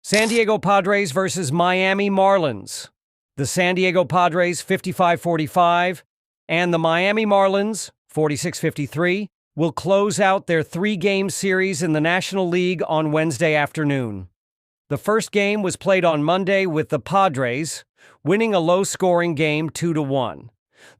San Diego Padres versus Miami Marlins. The San Diego Padres 55-45 and the Miami Marlins 46-53 will close out their three-game series in the National League on Wednesday afternoon. The first game was played on Monday with the Padres winning a low-scoring game 2-1.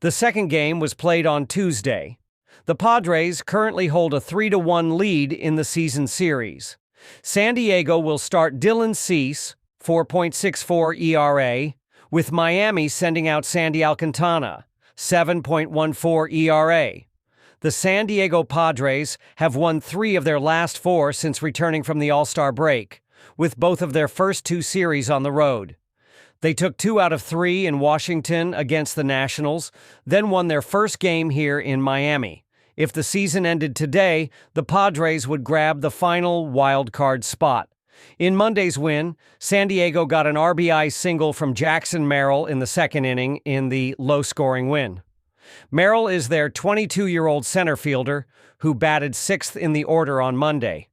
The second game was played on Tuesday. The Padres currently hold a 3-1 lead in the season series. San Diego will start Dylan Cease, 4.64 ERA, with Miami sending out Sandy Alcantara, 7.14 ERA. The San Diego Padres have won 3 of their last 4 since returning from the All-Star break, with both of their first 2 series on the road. They took 2 out of 3 in Washington against the Nationals, then won their first game here in Miami. If the season ended today, the Padres would grab the final wild card spot. In Monday's win, San Diego got an RBI single from Jackson Merrill in the second inning in the low-scoring win. Merrill is their 22-year-old center fielder who batted 6th in the order on Monday.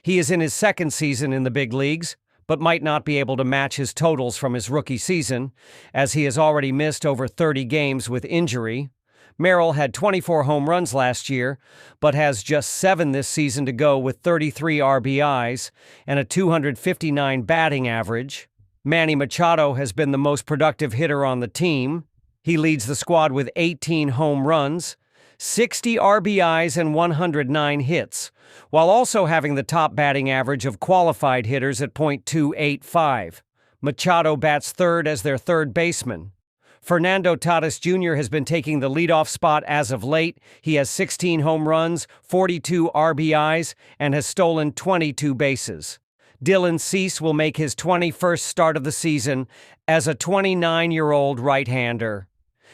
He is in his second season in the big leagues, but might not be able to match his totals from his rookie season, as he has already missed over 30 games with injury. Merrill had 24 home runs last year, but has just 7 this season to go with 33 RBIs and a 259 batting average. Manny Machado has been the most productive hitter on the team. He leads the squad with 18 home runs, 60 RBIs, and 109 hits, while also having the top batting average of qualified hitters at .285. Machado bats third as their third baseman. Fernando Tatis Jr. has been taking the leadoff spot as of late. He has 16 home runs, 42 RBIs, and has stolen 22 bases. Dylan Cease will make his 21st start of the season as a 29-year-old right-hander.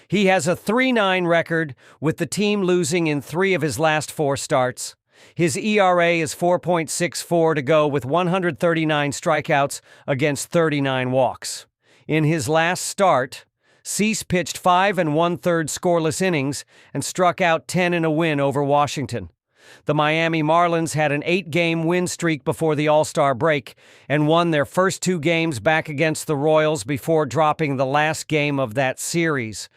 He has a 3-9 record, with the team losing in 3 of his last 4 starts. His ERA is 4.64 to go with 139 strikeouts against 39 walks. In his last start, Cease pitched 5 1/3 scoreless innings and struck out 10 in a win over Washington. The Miami Marlins had an 8-game win streak before the All-Star break and won their first 2 games back against the Royals before dropping the last game of that series.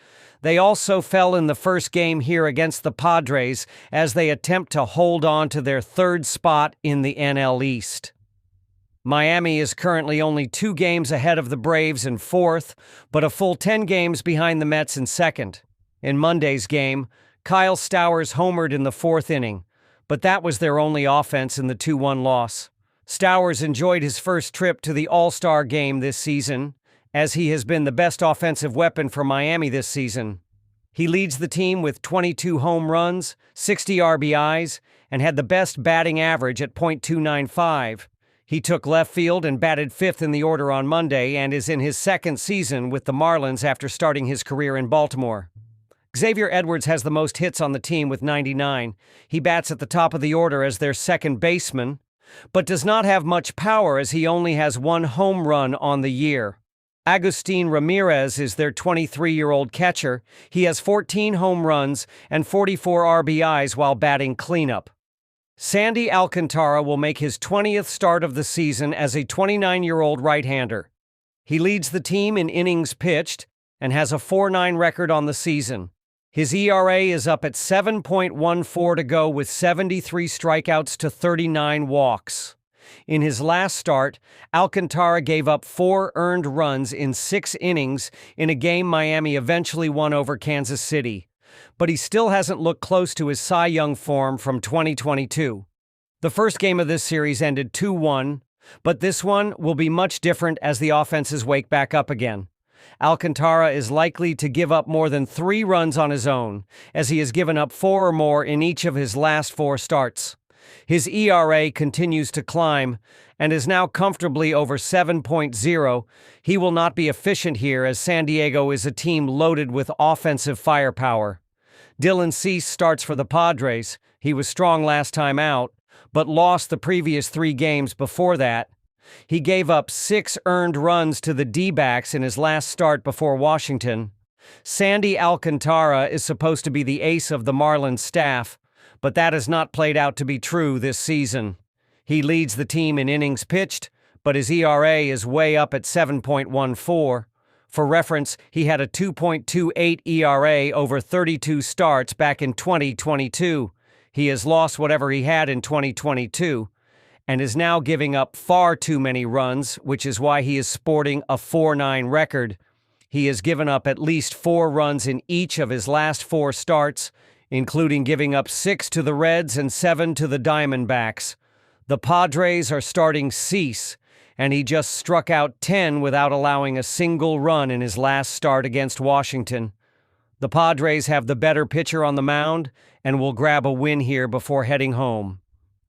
They also fell in the first game here against the Padres as they attempt to hold on to their 3rd spot in the NL East. Miami is currently only 2 games ahead of the Braves in 4th, but a full 10 games behind the Mets in 2nd. In Monday's game, Kyle Stowers homered in the 4th inning, but that was their only offense in the 2-1 loss. Stowers enjoyed his first trip to the All-Star game this season, as he has been the best offensive weapon for Miami this season. He leads the team with 22 home runs, 60 RBIs, and had the best batting average at .295. He took left field and batted 5th in the order on Monday and is in his 2nd season with the Marlins after starting his career in Baltimore. Xavier Edwards has the most hits on the team with 99. He bats at the top of the order as their second baseman, but does not have much power as he only has 1 home run on the year. Agustin Ramirez is their 23-year-old catcher. He has 14 home runs and 44 RBIs while batting cleanup. Sandy Alcantara will make his 20th start of the season as a 29-year-old right-hander. He leads the team in innings pitched and has a 4.9 record on the season. His ERA is up at 7.14 to go with 73 strikeouts to 39 walks. In his last start, Alcantara gave up 4 earned runs in 6 innings in a game Miami eventually won over Kansas City, but he still hasn't looked close to his Cy Young form from 2022. The first game of this series ended 2-1, but this one will be much different as the offenses wake back up again. Alcantara is likely to give up more than 3 runs on his own, as he has given up 4 or more in each of his last 4 starts. His ERA continues to climb and is now comfortably over 7.0. He will not be efficient here as San Diego is a team loaded with offensive firepower. Dylan Cease starts for the Padres. He was strong last time out, but lost the previous 3 games before that. He gave up 6 earned runs to the D-backs in his last start before Washington. Sandy Alcantara is supposed to be the ace of the Marlins staff, but that has not played out to be true this season. He leads the team in innings pitched, but his ERA is way up at 7.14. For reference, he had a 2.28 ERA over 32 starts back in 2022. He has lost whatever he had in 2022 and is now giving up far too many runs, which is why he is sporting a 4.9 record. He has given up at least 4 runs in each of his last 4 starts, including giving up 6 to the Reds and 7 to the Diamondbacks. The Padres are starting Cease, and he just struck out 10 without allowing a single run in his last start against Washington. The Padres have the better pitcher on the mound and will grab a win here before heading home,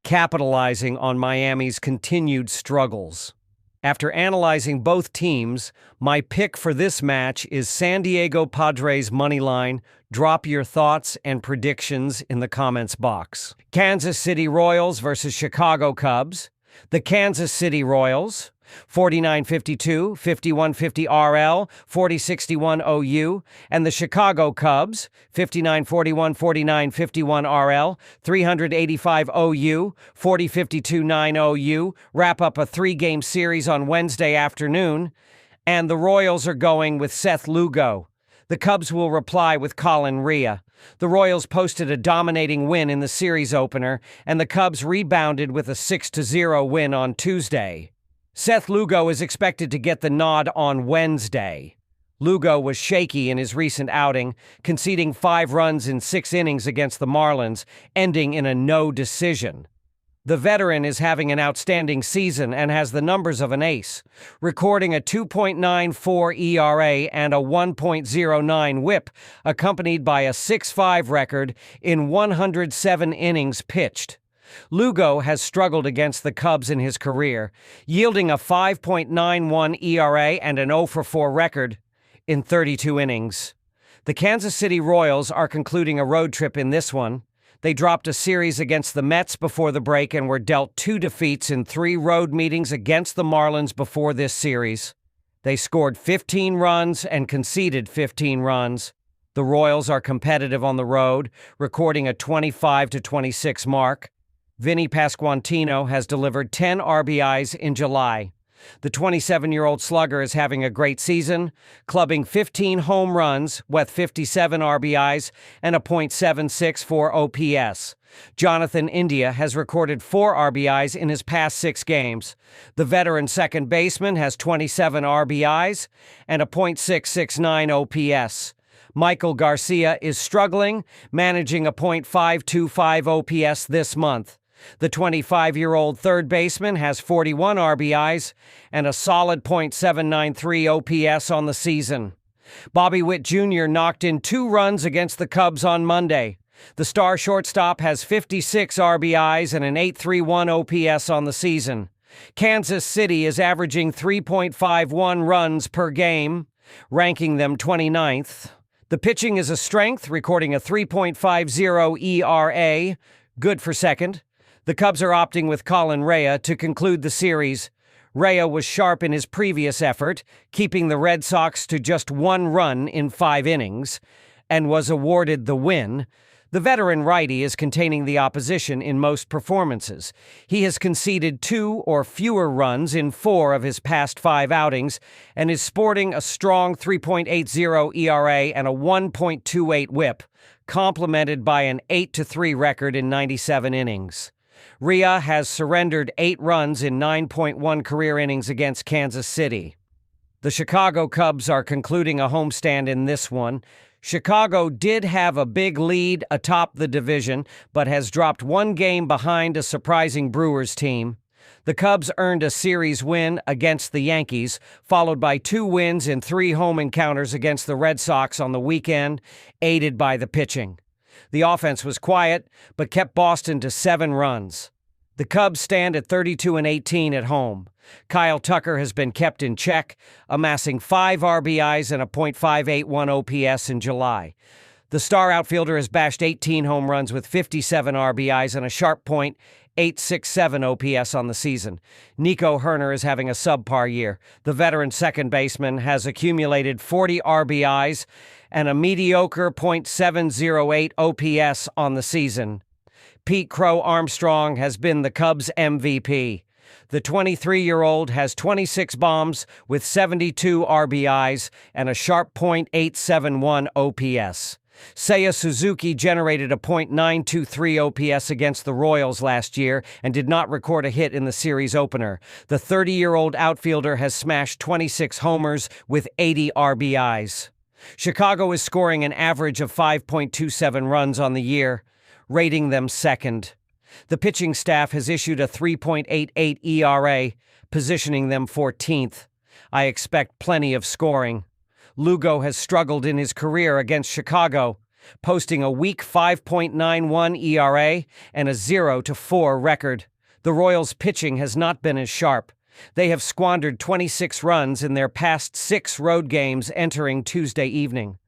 capitalizing on Miami's continued struggles. After analyzing both teams, my pick for this match is San Diego Padres moneyline. Drop your thoughts and predictions in the comments box. Kansas City Royals versus Chicago Cubs. The Kansas City Royals, 49.52, 51.50 RL, 40.61 OU, and the Chicago Cubs, 59.41, 49.51 RL, 385 OU, 40.52 OU, wrap up a 3-game series on Wednesday afternoon, and the Royals are going with Seth Lugo. The Cubs will reply with Colin Rea. The Royals posted a dominating win in the series opener, and the Cubs rebounded with a 6-0 win on Tuesday. Seth Lugo is expected to get the nod on Wednesday. Lugo was shaky in his recent outing, conceding 5 runs in 6 innings against the Marlins, ending in a no decision. The veteran is having an outstanding season and has the numbers of an ace, recording a 2.94 ERA and a 1.09 WHIP, accompanied by a 6.5 record in 107 innings pitched. Lugo has struggled against the Cubs in his career, yielding a 5.91 ERA and an 0-for-4 record in 32 innings. The Kansas City Royals are concluding a road trip in this one. They dropped a series against the Mets before the break and were dealt 2 defeats in 3 road meetings against the Marlins before this series. They scored 15 runs and conceded 15 runs. The Royals are competitive on the road, recording a 25-26 mark. Vinny Pasquantino has delivered 10 RBIs in July. The 27-year-old slugger is having a great season, clubbing 15 home runs with 57 RBIs and a .764 OPS. Jonathan India has recorded 4 RBIs in his past 6 games. The veteran second baseman has 27 RBIs and a .669 OPS. Michael Garcia is struggling, managing a .525 OPS this month. The 25-year-old third baseman has 41 RBIs and a solid .793 OPS on the season. Bobby Witt Jr. knocked in 2 runs against the Cubs on Monday. The star shortstop has 56 RBIs and an .831 OPS on the season. Kansas City is averaging 3.51 runs per game, ranking them 29th. The pitching is a strength, recording a 3.50 ERA, good for second. The Cubs are opting with Colin Rea to conclude the series. Rea was sharp in his previous effort, keeping the Red Sox to just 1 run in 5 innings, and was awarded the win. The veteran righty is containing the opposition in most performances. He has conceded 2 or fewer runs in 4 of his past 5 outings and is sporting a strong 3.80 ERA and a 1.28 WHIP, complemented by an 8-3 record in 97 innings. Rea has surrendered 8 runs in 9.1 career innings against Kansas City. The Chicago Cubs are concluding a homestand in this one. Chicago did have a big lead atop the division, but has dropped 1 game behind a surprising Brewers team. The Cubs earned a series win against the Yankees, followed by 2 wins in 3 home encounters against the Red Sox on the weekend, aided by the pitching. The offense was quiet, but kept Boston to 7 runs. The Cubs stand at 32-18 at home. Kyle Tucker has been kept in check, amassing 5 RBIs and a .581 OPS in July. The star outfielder has bashed 18 home runs with 57 RBIs and a sharp .867 OPS on the season. Nico Herner is having a subpar year. The veteran second baseman has accumulated 40 RBIs and a mediocre .708 OPS on the season. Pete Crow Armstrong has been the Cubs' MVP. The 23-year-old has 26 bombs with 72 RBIs and a sharp .871 OPS. Seiya Suzuki generated a .923 OPS against the Royals last year and did not record a hit in the series opener. The 30-year-old outfielder has smashed 26 homers with 80 RBIs. Chicago is scoring an average of 5.27 runs on the year, rating them second. The pitching staff has issued a 3.88 ERA, positioning them 14th. I expect plenty of scoring. Lugo has struggled in his career against Chicago, posting a weak 5.91 ERA and a 0-4 record. The Royals' pitching has not been as sharp. They have squandered 26 runs in their past 6 road games entering Tuesday evening.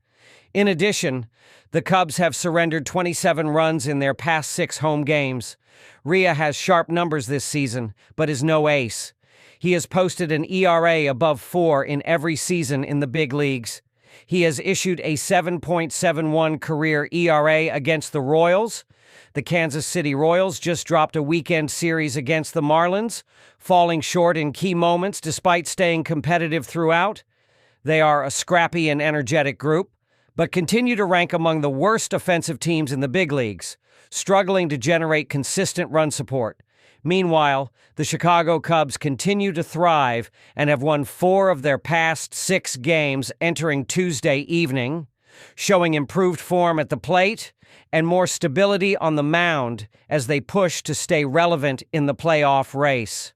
In addition, the Cubs have surrendered 27 runs in their past 6 home games. Rhea has sharp numbers this season, but is no ace. He has posted an ERA above 4 in every season in the big leagues. He has issued a 7.71 career ERA against the Royals. The Kansas City Royals just dropped a weekend series against the Marlins, falling short in key moments despite staying competitive throughout. They are a scrappy and energetic group, but continue to rank among the worst offensive teams in the big leagues, struggling to generate consistent run support. Meanwhile, the Chicago Cubs continue to thrive and have won 4 of their past 6 games entering Tuesday evening, showing improved form at the plate and more stability on the mound as they push to stay relevant in the playoff race.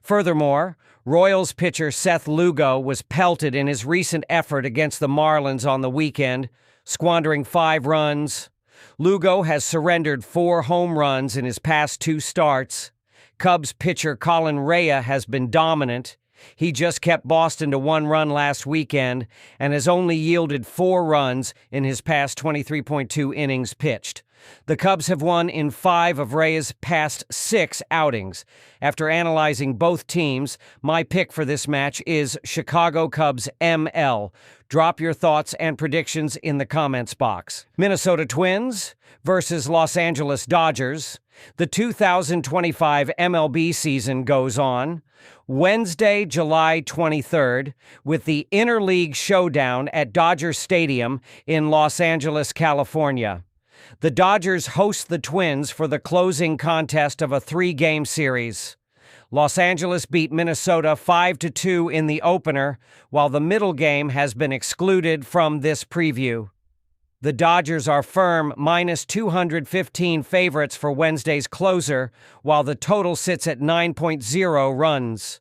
Furthermore, Royals pitcher Seth Lugo was pelted in his recent effort against the Marlins on the weekend, squandering 5 runs. Lugo has surrendered 4 home runs in his past 2 starts. Cubs pitcher Colin Rhea has been dominant. He just kept Boston to 1 run last weekend and has only yielded 4 runs in his past 23.2 innings pitched. The Cubs have won in 5 of Rhea's past 6 outings. After analyzing both teams, my pick for this match is Chicago Cubs ML. Drop your thoughts and predictions in the comments box. Minnesota Twins versus Los Angeles Dodgers. The 2025 MLB season goes on Wednesday, July 23rd, with the Interleague Showdown at Dodger Stadium in Los Angeles, California. The Dodgers host the Twins for the closing contest of a 3-game series. Los Angeles beat Minnesota 5-2 in the opener, while the middle game has been excluded from this preview. The Dodgers are firm -215 favorites for Wednesday's closer, while the total sits at 9.0 runs.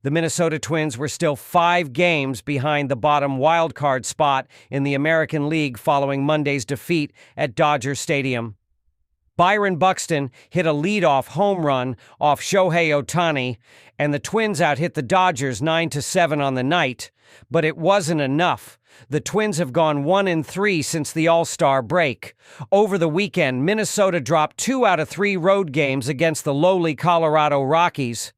The Minnesota Twins were still 5 games behind the bottom wildcard spot in the American League following Monday's defeat at Dodger Stadium. Byron Buxton hit a leadoff home run off Shohei Ohtani, and the Twins out-hit the Dodgers 9-7 on the night, but it wasn't enough. The Twins have gone 1-3 since the All-Star break. Over the weekend, Minnesota dropped 2 out of 3 road games against the lowly Colorado Rockies.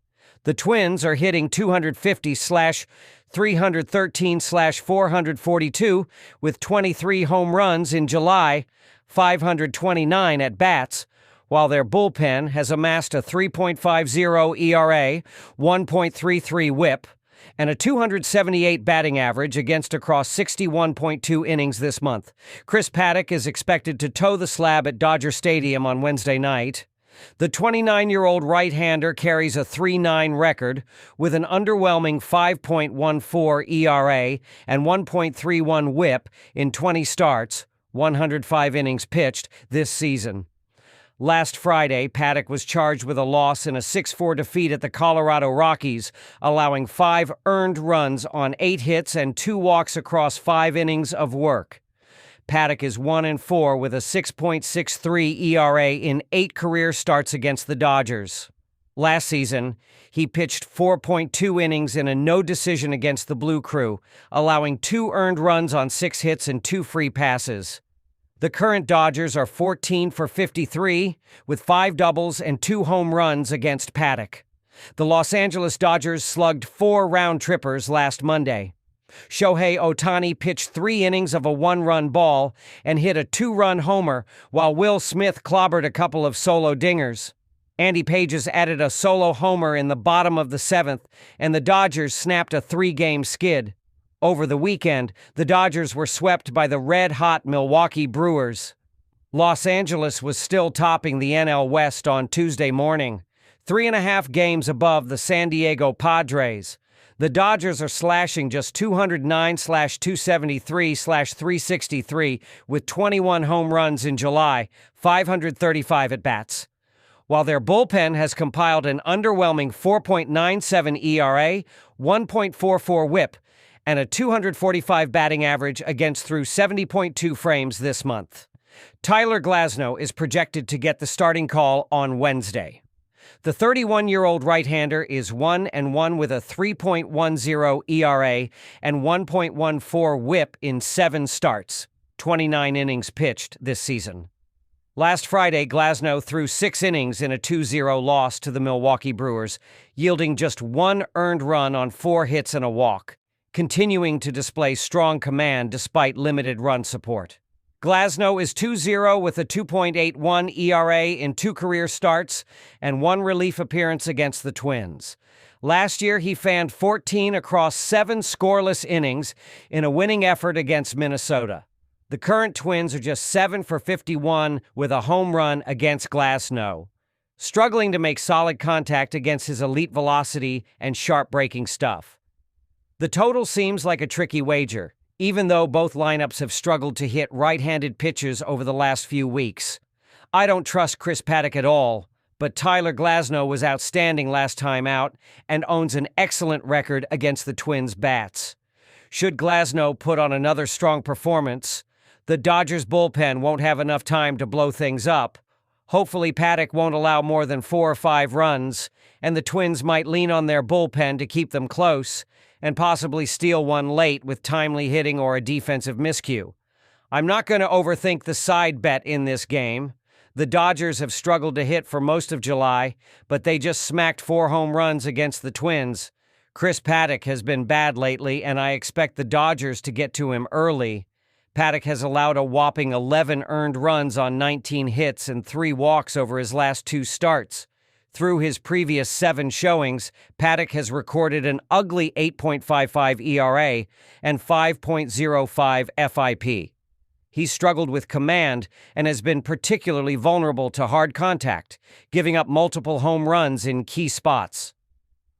The Twins are hitting .313/442 with 23 home runs in July, 529 at-bats, while their bullpen has amassed a 3.50 ERA, 1.33 whip, and a 278 batting average against across 61.2 innings this month. Chris Paddock is expected to toe the slab at Dodger Stadium on Wednesday night. The 29-year-old right-hander carries a 3.9 record with an underwhelming 5.14 ERA and 1.31 whip in 20 starts, 105 innings pitched this season. Last Friday, Paddock was charged with a loss in a 6-4 defeat at the Colorado Rockies, allowing 5 earned runs on 8 hits and 2 walks across 5 innings of work. Paddock is 1-4 with a 6.63 ERA in 8 career starts against the Dodgers. Last season, he pitched 4.2 innings in a no decision against the Blue Crew, allowing 2 earned runs on 6 hits and 2 free passes. The current Dodgers are 14 for 53, with 5 doubles and 2 home runs against Paddock. The Los Angeles Dodgers slugged 4 round-trippers last Monday. Shohei Ohtani pitched 3 innings of a 1-run ball and hit a 2-run homer, while Will Smith clobbered a couple of solo dingers. Andy Pages added a solo homer in the bottom of the seventh, and the Dodgers snapped a 3-game skid. Over the weekend, the Dodgers were swept by the red-hot Milwaukee Brewers. Los Angeles was still topping the NL West on Tuesday morning, 3.5 games above the San Diego Padres. The Dodgers are slashing just 209/273/363 with 21 home runs in July, 535 at-bats. While their bullpen has compiled an underwhelming 4.97 ERA, 1.44 WHIP, and a 245 batting average against through 70.2 frames this month. Tyler Glasnow is projected to get the starting call on Wednesday. The 31-year-old right-hander is 1-1 with a 3.10 ERA and 1.14 WHIP in 7 starts, 29 innings pitched this season. Last Friday, Glasnow threw 6 innings in a 2-0 loss to the Milwaukee Brewers, yielding just 1 earned run on 4 hits and a walk, continuing to display strong command despite limited run support. Glasnow is 2-0 with a 2.81 ERA in 2 career starts and 1 relief appearance against the Twins. Last year, he fanned 14 across 7 scoreless innings in a winning effort against Minnesota. The current Twins are just 7 for 51 with a home run against Glasnow, struggling to make solid contact against his elite velocity and sharp breaking stuff. The total seems like a tricky wager, even though both lineups have struggled to hit right-handed pitchers over the last few weeks. I don't trust Chris Paddock at all, but Tyler Glasnow was outstanding last time out and owns an excellent record against the Twins' bats. Should Glasnow put on another strong performance, the Dodgers' bullpen won't have enough time to blow things up. Hopefully Paddock won't allow more than 4 or 5 runs, and the Twins might lean on their bullpen to keep them close, and possibly steal one late with timely hitting or a defensive miscue. I'm not going to overthink the side bet in this game. The Dodgers have struggled to hit for most of July, but they just smacked 4 home runs against the Twins. Chris Paddock has been bad lately, and I expect the Dodgers to get to him early. Paddock has allowed a whopping 11 earned runs on 19 hits and 3 walks over his last 2 starts. Through his previous 7 showings, Paddock has recorded an ugly 8.55 ERA and 5.05 FIP. He's struggled with command and has been particularly vulnerable to hard contact, giving up multiple home runs in key spots.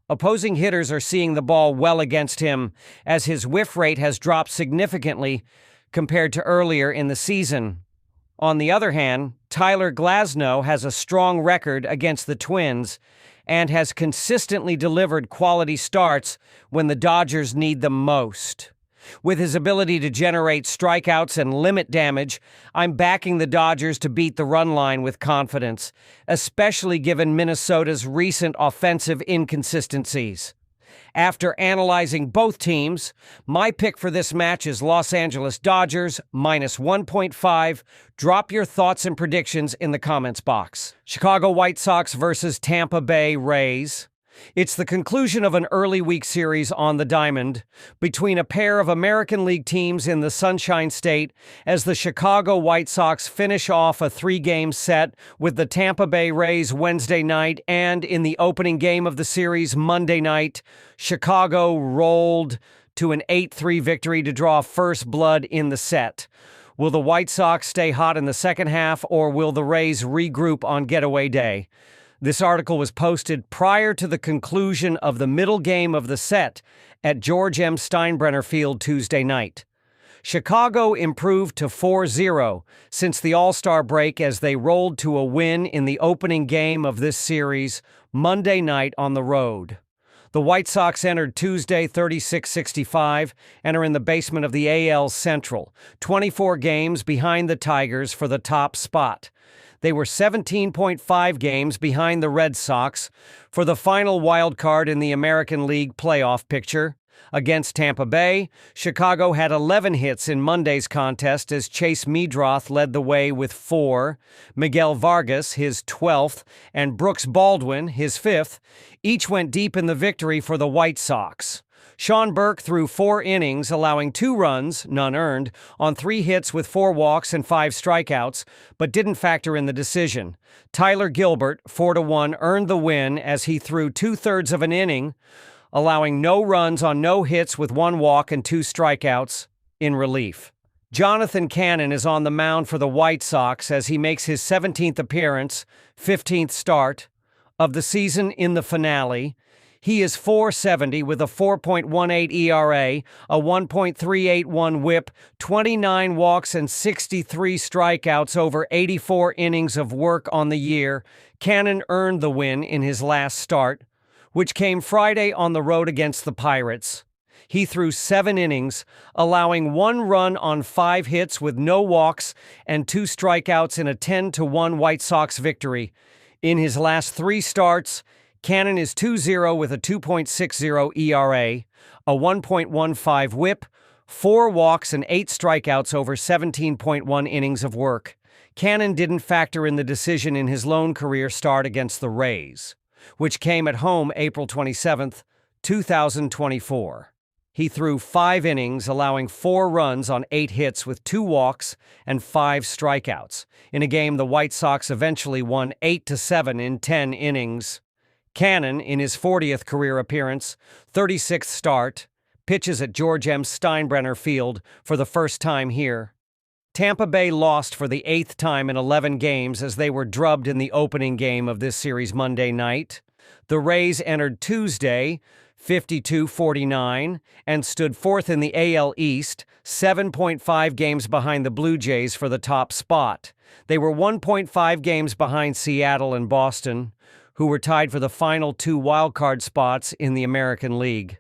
Opposing hitters are seeing the ball well against him, as his whiff rate has dropped significantly compared to earlier in the season. On the other hand, Tyler Glasnow has a strong record against the Twins and has consistently delivered quality starts when the Dodgers need them most. With his ability to generate strikeouts and limit damage, I'm backing the Dodgers to beat the run line with confidence, especially given Minnesota's recent offensive inconsistencies. After analyzing both teams, my pick for this match is Los Angeles Dodgers minus 1.5. Drop your thoughts and predictions in the comments box. Chicago White Sox versus Tampa Bay Rays. It's the conclusion of an early week series on the diamond between a pair of American League teams in the Sunshine State as the Chicago White Sox finish off a 3-game set with the Tampa Bay Rays Wednesday night, and in the opening game of the series Monday night, Chicago rolled to an 8-3 victory to draw first blood in the set. Will the White Sox stay hot in the second half, or will the Rays regroup on getaway day? This article was posted prior to the conclusion of the middle game of the set at George M. Steinbrenner Field Tuesday night. Chicago improved to 4-0 since the All-Star break as they rolled to a win in the opening game of this series Monday night on the road. The White Sox entered Tuesday 36-65 and are in the basement of the AL Central, 24 games behind the Tigers for the top spot. They were 17.5 games behind the Red Sox for the final wild card in the American League playoff picture. Against Tampa Bay, Chicago had 11 hits in Monday's contest as Chase Meadroth led the way with 4, Miguel Vargas, his 12th, and Brooks Baldwin, his 5th, each went deep in the victory for the White Sox. Sean Burke threw 4 innings, allowing 2 runs, none earned, on 3 hits with 4 walks and 5 strikeouts, but didn't factor in the decision. Tyler Gilbert, 4-1, earned the win as he threw 2/3 of an inning, allowing no runs on no hits with 1 walk and 2 strikeouts in relief. Jonathan Cannon is on the mound for the White Sox as he makes his 17th appearance, 15th start of the season in the finale. He is .470 with a 4.18 ERA, a 1.381 WHIP, 29 walks and 63 strikeouts over 84 innings of work on the year. Cannon earned the win in his last start, which came Friday on the road against the Pirates. He threw 7 innings, allowing 1 run on 5 hits with no walks and 2 strikeouts in a 10-1 White Sox victory. In his last 3 starts, Cannon is 2-0 with a 2.60 ERA, a 1.15 WHIP, 4 walks and 8 strikeouts over 17.1 innings of work. Cannon didn't factor in the decision in his lone career start against the Rays, which came at home April 27, 2024. He threw 5 innings, allowing 4 runs on 8 hits with 2 walks and 5 strikeouts. In a game the White Sox eventually won 8-7 in 10 innings. Cannon, in his 40th career appearance, 36th start, pitches at George M. Steinbrenner Field for the first time here. Tampa Bay lost for the 8th time in 11 games as they were drubbed in the opening game of this series Monday night. The Rays entered Tuesday 52-49 and stood 4th in the AL East, 7.5 games behind the Blue Jays for the top spot. They were 1.5 games behind Seattle and Boston, who were tied for the final 2 wildcard spots in the American League.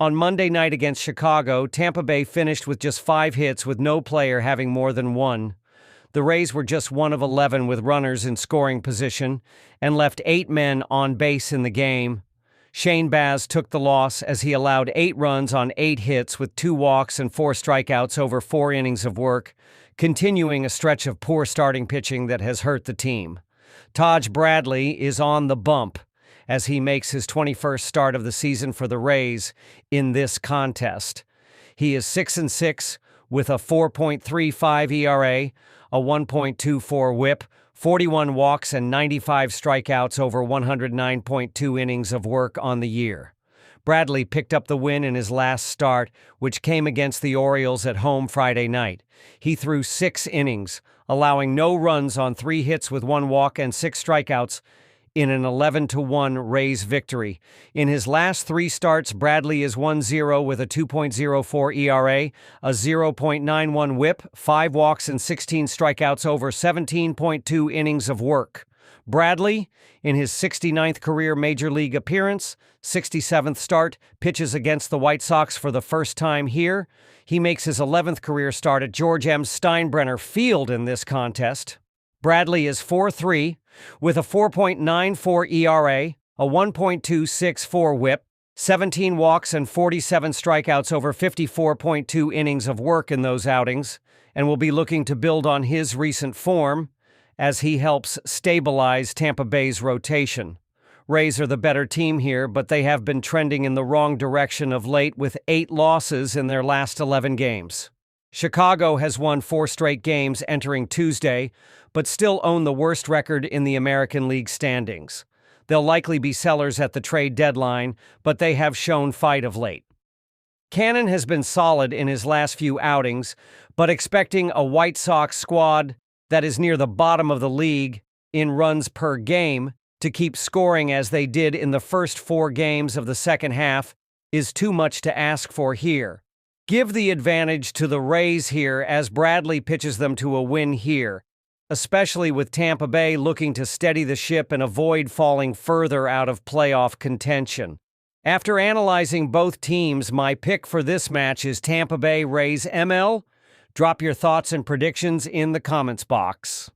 On Monday night against Chicago, Tampa Bay finished with just 5 hits with no player having more than 1. The Rays were just 1 of 11 with runners in scoring position and left 8 men on base in the game. Shane Baz took the loss as he allowed 8 runs on 8 hits with 2 walks and 4 strikeouts over 4 innings of work, continuing a stretch of poor starting pitching that has hurt the team. Taj Bradley is on the bump as he makes his 21st start of the season for the Rays in this contest. He is 6-6 with a 4.35 ERA, a 1.24 WHIP, 41 walks and 95 strikeouts over 109.2 innings of work on the year. Bradley picked up the win in his last start, which came against the Orioles at home Friday night. He threw 6 innings, allowing no runs on 3 hits with 1 walk and 6 strikeouts in an 11-1 Rays victory. In his last 3 starts, Bradley is 1-0 with a 2.04 ERA, a 0.91 WHIP, 5 walks and 16 strikeouts over 17.2 innings of work. Bradley, in his 69th career Major League appearance, 67th start, pitches against the White Sox for the first time here. He makes his 11th career start at George M. Steinbrenner Field in this contest. Bradley is 4-3 with a 4.94 ERA, a 1.264 WHIP, 17 walks and 47 strikeouts over 54.2 innings of work in those outings, and will be looking to build on his recent form as he helps stabilize Tampa Bay's rotation. Rays are the better team here, but they have been trending in the wrong direction of late with 8 losses in their last 11 games. Chicago has won 4 straight games entering Tuesday, but still own the worst record in the American League standings. They'll likely be sellers at the trade deadline, but they have shown fight of late. Cannon has been solid in his last few outings, but expecting a White Sox squad that is near the bottom of the league in runs per game to keep scoring as they did in the first 4 games of the second half is too much to ask for here. Give the advantage to the Rays here as Bradley pitches them to a win here, especially with Tampa Bay looking to steady the ship and avoid falling further out of playoff contention. After analyzing both teams, my pick for this match is Tampa Bay Rays ML. Drop your thoughts and predictions in the comments box.